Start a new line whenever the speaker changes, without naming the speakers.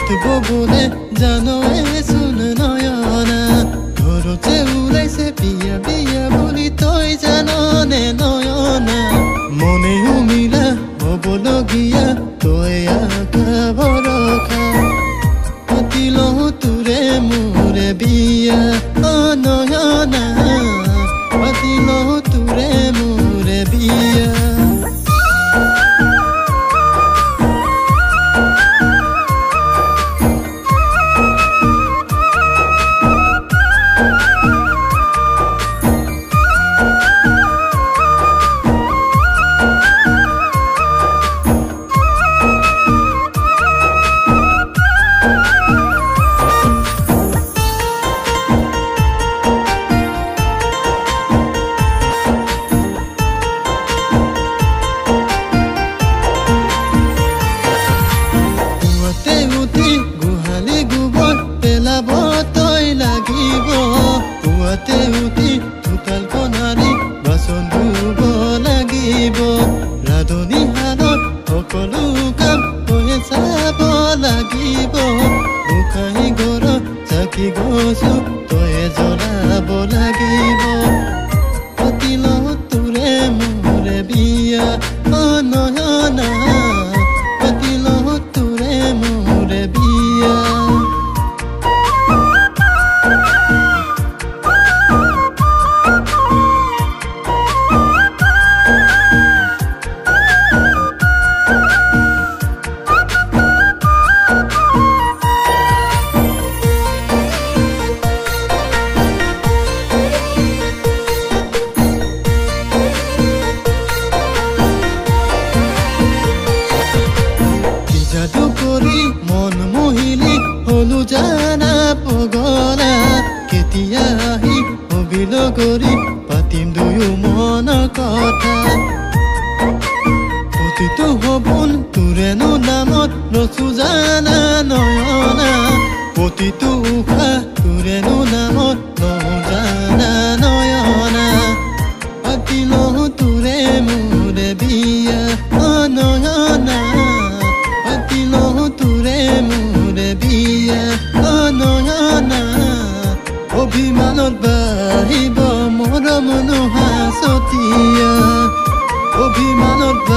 পাতব বলে জানয়ে চোন নয়না ঘৰতে ওলাইছে বিয়া বিয়া বুলি তই জাননে নয়না মনেও মিলা হ'বলগীয়া তই আশা ভৰসা পাতি লওঁ তোৰে মোৰে বিয়া নয়না পাতি লওঁ তোৰে মোৰে বিয়া উঠি চোতাল কণাৰী বাচন ধুব লাগিব ৰাধনি হালত সকলো কাম তয়ে চাব লাগিব গোসাঁই ঘৰত চাকি গছো তয়ে জ্বলাব লাগিব পাতি লওঁ তোৰে মোৰে বিয়া নয়না পাতি লওঁ তোৰে মোৰে বিয়া যাদু কৰি মন মোহিলি হলো জানা পগলা কেতিয়া আহি অবিল কৰি পাতিম দুয়ো মনৰ কথা প্ৰতিটো সপোন তোৰেনো নামত ৰচো জানা নয়না প্ৰতিটো উশাহ তোৰেনো নামত নহো জানা নয়না পাতি লওঁ তোৰে মোৰে বিয়া নয়না পাতি লওঁ তোৰে মোৰে বিয়া নয়না অভিমানত বাঢ়িব মৰম নোহা চতিয়া অভিমানত